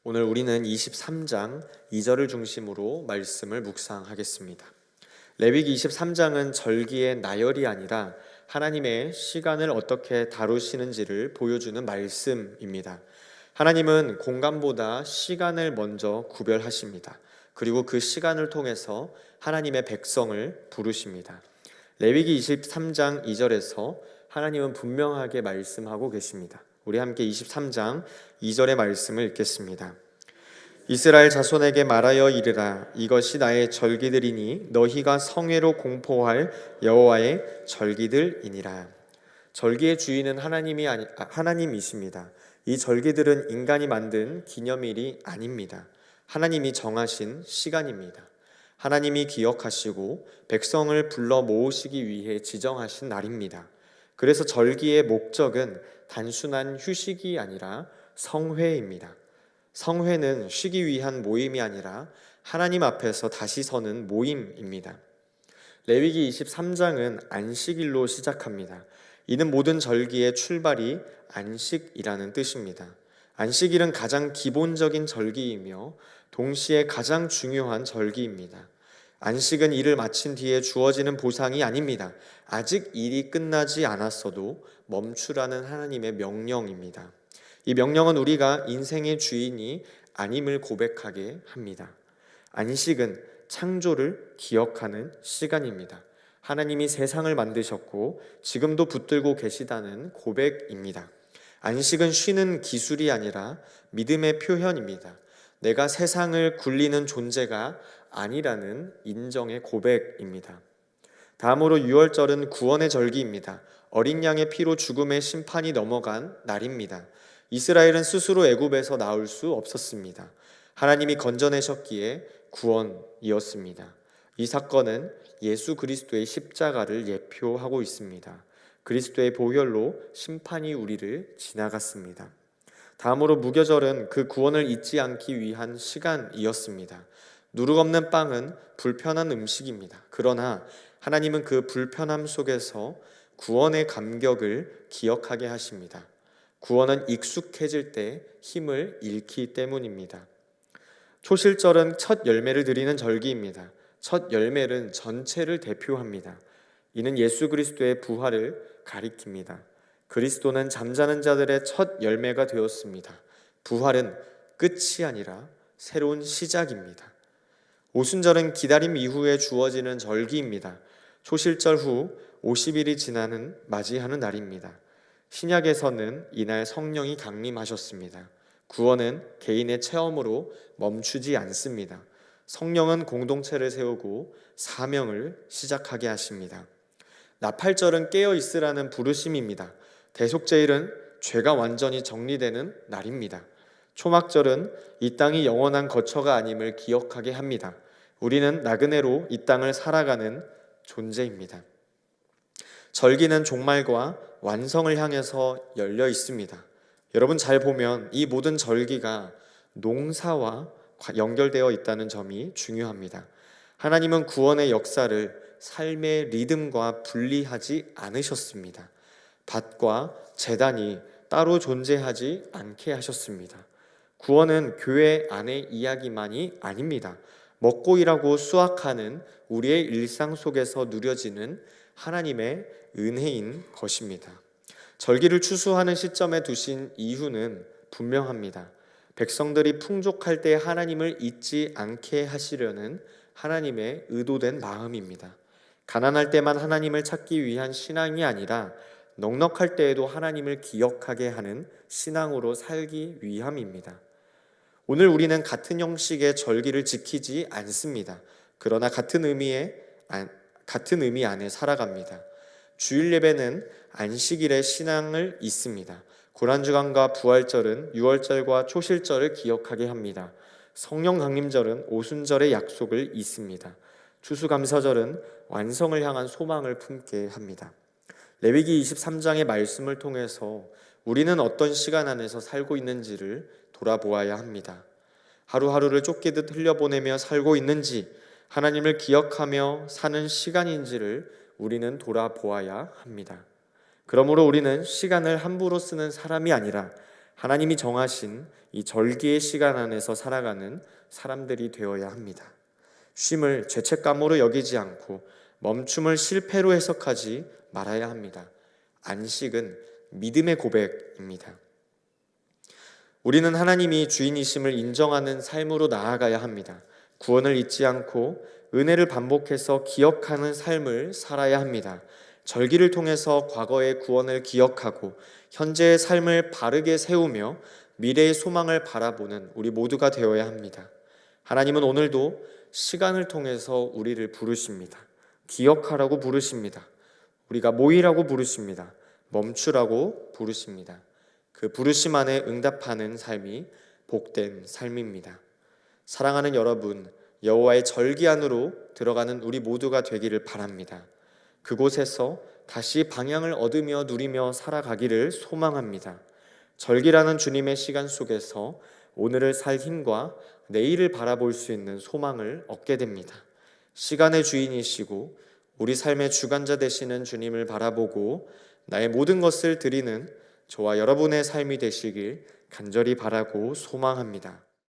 오늘 우리는 23장 2절을 중심으로 말씀을 묵상하겠습니다. 레위기 23장은 절기의 나열이 아니라 하나님의 시간을 어떻게 다루시는지를 보여주는 말씀입니다. 하나님은 공간보다 시간을 먼저 구별하십니다. 그리고 그 시간을 통해서 하나님의 백성을 부르십니다. 레위기 23장 2절에서 하나님은 분명하게 말씀하고 계십니다. 우리 함께 23장 2절의 말씀을 읽겠습니다. 이스라엘 자손에게 말하여 이르라. 이것이 나의 절기들이니 너희가 성회로 공포할 여호와의 절기들이니라. 절기의 주인은 하나님이십니다. 이 절기들은 인간이 만든 기념일이 아닙니다. 하나님이 정하신 시간입니다. 하나님이 기억하시고 백성을 불러 모으시기 위해 지정하신 날입니다. 그래서 절기의 목적은 단순한 휴식이 아니라 성회입니다. 성회는 쉬기 위한 모임이 아니라 하나님 앞에서 다시 서는 모임입니다. 레위기 23장은 안식일로 시작합니다. 이는 모든 절기의 출발이 안식이라는 뜻입니다. 안식일은 가장 기본적인 절기이며 동시에 가장 중요한 절기입니다. 안식은 일을 마친 뒤에 주어지는 보상이 아닙니다. 아직 일이 끝나지 않았어도 멈추라는 하나님의 명령입니다. 이 명령은 우리가 인생의 주인이 아님을 고백하게 합니다. 안식은 창조를 기억하는 시간입니다. 하나님이 세상을 만드셨고 지금도 붙들고 계시다는 고백입니다. 안식은 쉬는 기술이 아니라 믿음의 표현입니다. 내가 세상을 굴리는 존재가 아니라는 인정의 고백입니다. 다음으로 유월절은 구원의 절기입니다. 어린 양의 피로 죽음의 심판이 넘어간 날입니다. 이스라엘은 스스로 애굽에서 나올 수 없었습니다. 하나님이 건져내셨기에 구원이었습니다. 이 사건은 예수 그리스도의 십자가를 예표하고 있습니다. 그리스도의 보혈로 심판이 우리를 지나갔습니다. 다음으로 무교절은 그 구원을 잊지 않기 위한 시간이었습니다. 누룩 없는 빵은 불편한 음식입니다. 그러나 하나님은 그 불편함 속에서 구원의 감격을 기억하게 하십니다. 구원은 익숙해질 때 힘을 잃기 때문입니다. 초실절은 첫 열매를 드리는 절기입니다. 첫 열매는 전체를 대표합니다. 이는 예수 그리스도의 부활을 가리킵니다. 그리스도는 잠자는 자들의 첫 열매가 되었습니다. 부활은 끝이 아니라 새로운 시작입니다. 오순절은 기다림 이후에 주어지는 절기입니다. 초실절 후 50일이 지나는 맞이하는 날입니다. 신약에서는 이날 성령이 강림하셨습니다. 구원은 개인의 체험으로 멈추지 않습니다. 성령은 공동체를 세우고 사명을 시작하게 하십니다. 나팔절은 깨어 있으라는 부르심입니다. 대속제일은 죄가 완전히 정리되는 날입니다. 초막절은 이 땅이 영원한 거처가 아님을 기억하게 합니다. 우리는 나그네로 이 땅을 살아가는 존재입니다. 절기는 종말과 완성을 향해서 열려 있습니다. 여러분 잘 보면 이 모든 절기가 농사와 연결되어 있다는 점이 중요합니다. 하나님은 구원의 역사를 삶의 리듬과 분리하지 않으셨습니다. 밭과 제단이 따로 존재하지 않게 하셨습니다. 구원은 교회 안의 이야기만이 아닙니다. 먹고 일하고 수확하는 우리의 일상 속에서 누려지는 하나님의 은혜인 것입니다. 절기를 추수하는 시점에 두신 이유는 분명합니다. 백성들이 풍족할 때 하나님을 잊지 않게 하시려는 하나님의 의도된 마음입니다. 가난할 때만 하나님을 찾기 위한 신앙이 아니라 넉넉할 때에도 하나님을 기억하게 하는 신앙으로 살기 위함입니다. 오늘 우리는 같은 형식의 절기를 지키지 않습니다. 그러나 같은 의미 안에 살아갑니다. 주일 예배는 안식일의 신앙을 잊습니다. 고란주간과 부활절은 유월절과 초실절을 기억하게 합니다. 성령 강림절은 오순절의 약속을 잊습니다. 추수감사절은 완성을 향한 소망을 품게 합니다. 레위기 23장의 말씀을 통해서 우리는 어떤 시간 안에서 살고 있는지를 돌아보아야 합니다. 하루하루를 쫓기듯 흘려보내며 살고 있는지, 하나님을 기억하며 사는 시간인지를 우리는 돌아보아야 합니다. 그러므로 우리는 시간을 함부로 쓰는 사람이 아니라 하나님이 정하신 이 절기의 시간 안에서 살아가는 사람들이 되어야 합니다. 쉼을 죄책감으로 여기지 않고 멈춤을 실패로 해석하지 말아야 합니다. 안식은 믿음의 고백입니다. 우리는 하나님이 주인이심을 인정하는 삶으로 나아가야 합니다. 구원을 잊지 않고 은혜를 반복해서 기억하는 삶을 살아야 합니다. 절기를 통해서 과거의 구원을 기억하고 현재의 삶을 바르게 세우며 미래의 소망을 바라보는 우리 모두가 되어야 합니다. 하나님은 오늘도 시간을 통해서 우리를 부르십니다. 기억하라고 부르십니다. 우리가 모이라고 부르십니다. 멈추라고 부르십니다. 그 부르심 안에 응답하는 삶이 복된 삶입니다. 사랑하는 여러분, 여호와의 절기 안으로 들어가는 우리 모두가 되기를 바랍니다. 그곳에서 다시 방향을 얻으며 누리며 살아가기를 소망합니다. 절기라는 주님의 시간 속에서 오늘을 살 힘과 내일을 바라볼 수 있는 소망을 얻게 됩니다. 시간의 주인이시고 우리 삶의 주관자 되시는 주님을 바라보고 나의 모든 것을 드리는 저와 여러분의 삶이 되시길 간절히 바라고 소망합니다.